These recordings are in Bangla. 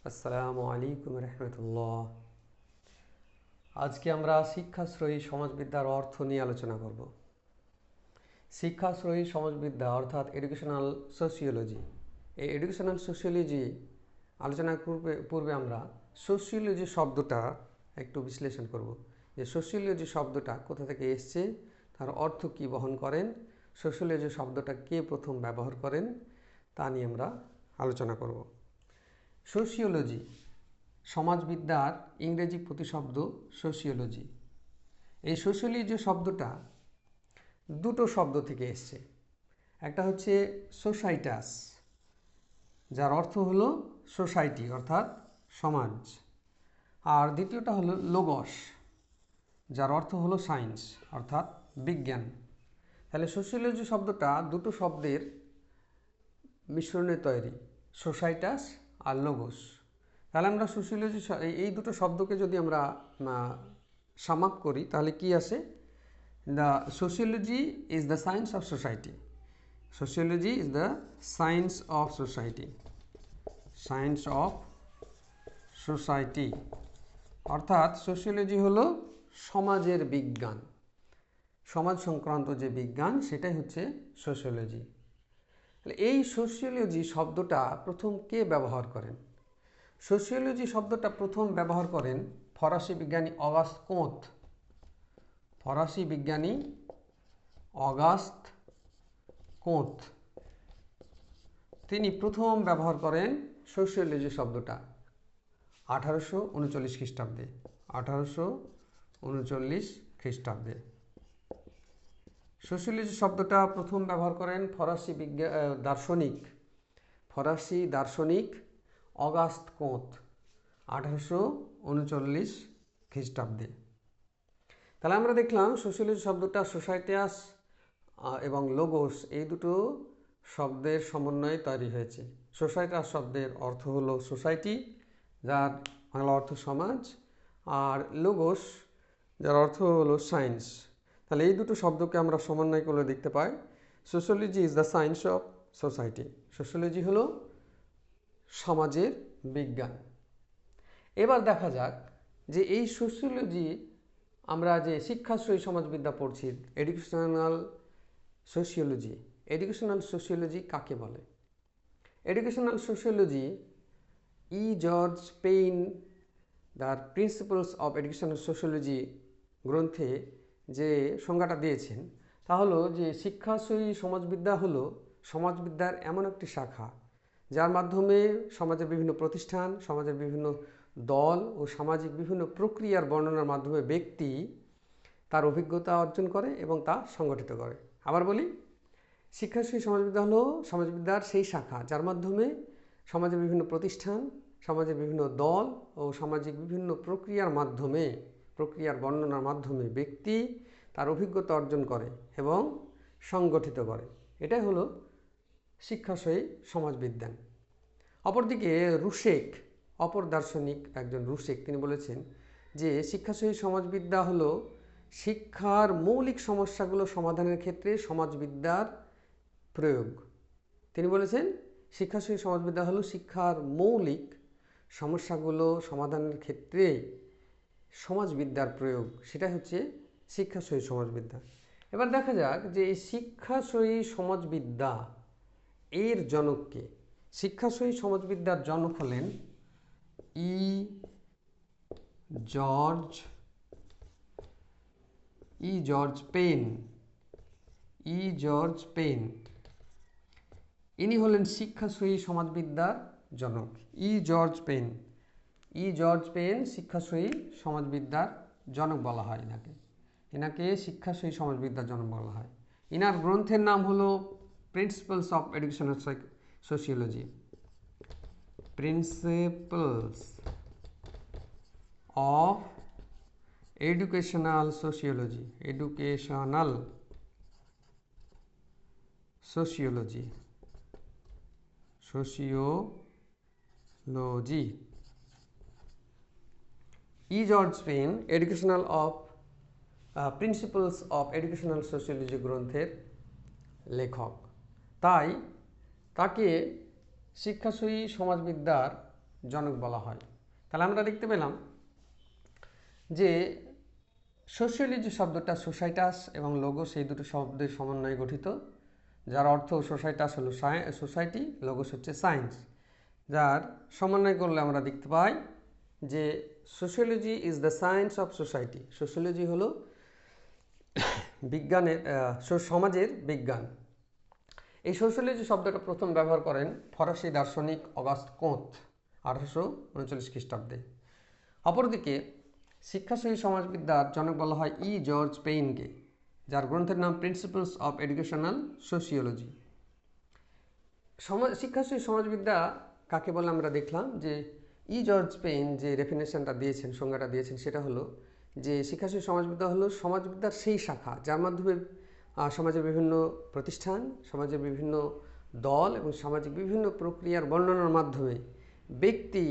আসসালামু আলাইকুম রহমতুল্লাহ। আজকে আমরা শিক্ষাশ্রয়ী সমাজবিদ্যার অর্থ নিয়ে আলোচনা করব। শিক্ষাশ্রয়ী সমাজবিদ্যা অর্থাৎ এডুকেশনাল সোশিওলজি। এই এডুকেশনাল সোশিওলজি আলোচনার পূর্বে আমরা সোশিওলজি শব্দটা একটু বিশ্লেষণ করব, যে সোশিওলজি শব্দটা কোথা থেকে এসছে, তার অর্থ কী বহন করেন, সোশিওলজি শব্দটা কে প্রথম ব্যবহার করেন তা নিয়ে আমরা আলোচনা করব। সোশিওলজি সমাজবিদ্যার ইংরেজি প্রতিশব্দ সোশিওলজি। এই সোশিওলজি শব্দটা দুটো শব্দ থেকে এসছে। একটা হচ্ছে সোসাইটাস, যার অর্থ হলো সোসাইটি অর্থাৎ সমাজ, আর দ্বিতীয়টা হলো লোগস, যার অর্থ হলো সায়েন্স অর্থাৎ বিজ্ঞান। তাহলে সোশিওলজি শব্দটা দুটো শব্দের মিশ্রণে তৈরি, সোসাইটাস আর লোগস। তাহলে আমরা সোশিওলজি এই দুটো শব্দকে যদি আমরা সাম আপ করি তাহলে কি আসে? The sociology is the science of society. Sociology is the science of society, science of society অর্থাৎ সোশিওলজি হলো সমাজের বিজ্ঞান, সমাজ সংক্রান্ত যে বিজ্ঞান সেটাই হচ্ছে সোশিওলজি। তাহলে এই সোশিওলজি শব্দটা প্রথম কে ব্যবহার করেন? সোশিওলজি শব্দটা প্রথম ব্যবহার করেন ফরাসি বিজ্ঞানী অগাস্ত কোঁত। ফরাসি বিজ্ঞানী অগাস্ত কোঁত তিনি প্রথম ব্যবহার করেন সোশিওলজি শব্দটা 1839 খ্রিস্টাব্দে। 1839 খ্রিস্টাব্দে সোশিওলজি শব্দটা প্রথম ব্যবহার করেন ফরাসি দার্শনিক অগাস্ত কোঁত 1839 খ্রিস্টাব্দে। তাহলে আমরা দেখলাম সোশিওলজি শব্দটা সোসাইটাস এবং লোগোস এই দুটো শব্দের সমন্বয়ে তৈরি হয়েছে। সোসাইটাস শব্দের অর্থ হলো সোসাইটি, যার বাংলা অর্থ সমাজ, আর লোগোস যার অর্থ হলো সায়েন্স। তাহলে এই দুটো শব্দকে আমরা সমন্বয় করে দেখতে পাই sociology is the science of society. Sociology হলো সমাজের বিজ্ঞান। এবার দেখা যাক যে এই সোশিওলজি আমরা যে শিক্ষাশ্রয়ী সমাজবিদ্যা পড়ছি, এডুকেশনাল সোশিওলজি কাকে বলে? Educational sociology George pain the principles of educational sociology গ্রন্থে যে সংজ্ঞাটা দিয়েছেন তা হলো যে শিক্ষাশ্রয়ী সমাজবিদ্যা হলো সমাজবিদ্যার এমন একটি শাখা যার মাধ্যমে সমাজের বিভিন্ন প্রতিষ্ঠান, সমাজের বিভিন্ন দল ও সামাজিক বিভিন্ন প্রক্রিয়ার বর্ণনার মাধ্যমে ব্যক্তি তার অভিজ্ঞতা অর্জন করে এবং তা সংগঠিত করে। আবার বলি, শিক্ষাশ্রয়ী সমাজবিদ্যা হলো সমাজবিদ্যার সেই শাখা যার মাধ্যমে সমাজের বিভিন্ন প্রতিষ্ঠান, সমাজের বিভিন্ন দল ও সামাজিক বিভিন্ন প্রক্রিয়ার বর্ণনার মাধ্যমে ব্যক্তি তার অভিজ্ঞতা অর্জন করে এবং সংগঠিত করে। এটাই হলো শিক্ষাশ্রয়ী সমাজবিজ্ঞান। অপরদিকে অপর দার্শনিক একজন রুশেক তিনি বলেছেন যে শিক্ষাশ্রয়ী সমাজবিদ্যা হলো শিক্ষার মৌলিক সমস্যাগুলো সমাধানের ক্ষেত্রে সমাজবিদ্যার প্রয়োগ। তিনি বলেছেন শিক্ষাশ্রয়ী সমাজবিদ্যা হলো শিক্ষার মৌলিক সমস্যাগুলো সমাধানের ক্ষেত্রে সমাজবিদ্যার প্রয়োগ, সেটাই হচ্ছে শিক্ষাশ্রয়ী সমাজবিদ্যা। এবার দেখা যাক যে এই শিক্ষাশ্রয়ী সমাজবিদ্যা এর জনককে। শিক্ষাশ্রয়ী সমাজবিদ্যার জনক হলেন জর্জ পেন। ইনি হলেন শিক্ষাশ্রয়ী সমাজবিদ্যার জনক। জর্জ পেন শিক্ষাশ্রয়ী সমাজবিদ্যার জনক বলা হয় এনাকে শিক্ষাশ্রয়ী সমাজবিদ্যার জনক বলা হয়। ইনার গ্রন্থের নাম হলো principles of educational sociology. Principles of educational sociology. George Payne principles of educational sociology গ্রন্থের লেখক, তাই তাকে শিক্ষাশ্রয়ী সমাজবিদ্যার জনক বলা হয়। তাহলে আমরা দেখতে পেলাম যে সোশিওলজি শব্দটা সোসাইটাস এবং লোগোস এই দুটো শব্দের সমন্বয়ে গঠিত, যার অর্থ সোসাইটাস হলো সোসাইটি, লোগোস হচ্ছে সায়েন্স, যার সমন্বয় করলে আমরা দেখতে পাই যে sociology is the science of society. Sociology হলো বিজ্ঞানের সমাজের বিজ্ঞান। এই সোশিওলজি শব্দটা প্রথম ব্যবহার করেন ফরাসি দার্শনিক অগাস্ট কোঁত 1839 খ্রিস্টাব্দে। অপরদিকে শিক্ষাসহী সমাজবিদ্যার জনক বলা হয় জর্জ পেইনকে, যার গ্রন্থের নাম প্রিন্সিপালস অফ এডুকেশনাল সোশিওলজি। শিক্ষাসহী সমাজবিদ্যা কাকে বলে আমরা দেখলাম যে জর্জ পেইন যে ডেফিনেশনটা দিয়েছেন, সংজ্ঞাটা দিয়েছেন, সেটা হলো যে শিক্ষাসহী সমাজবিদ্যা হলো সমাজবিদ্যার সেই শাখা যার মাধ্যমে সমাজের বিভিন্ন প্রতিষ্ঠান, সমাজের বিভিন্ন দল এবং সামাজিক বিভিন্ন প্রক্রিয়ার বর্ণনার মাধ্যমে ব্যক্তি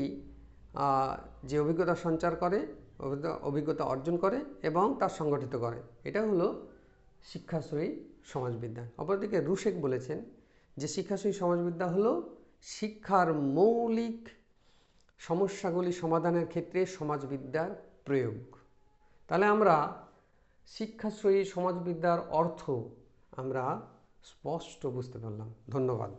যে অভিজ্ঞতা সঞ্চার করে, অভিজ্ঞতা অর্জন করে এবং তা সংগঠিত করে, এটা হলো শিক্ষাসহী সমাজবিজ্ঞান। অপরদিকে রুশেক বলেছেন যে শিক্ষাসহী সমাজবিদ্যা হলো শিক্ষার মৌলিক সমস্যাগুলি সমাধানের ক্ষেত্রে সমাজবিদ্যার প্রয়োগ। তাহলে আমরা শিক্ষাসহী সমাজবিদ্যার অর্থ আমরা স্পষ্ট বুঝতে পারলাম। ধন্যবাদ।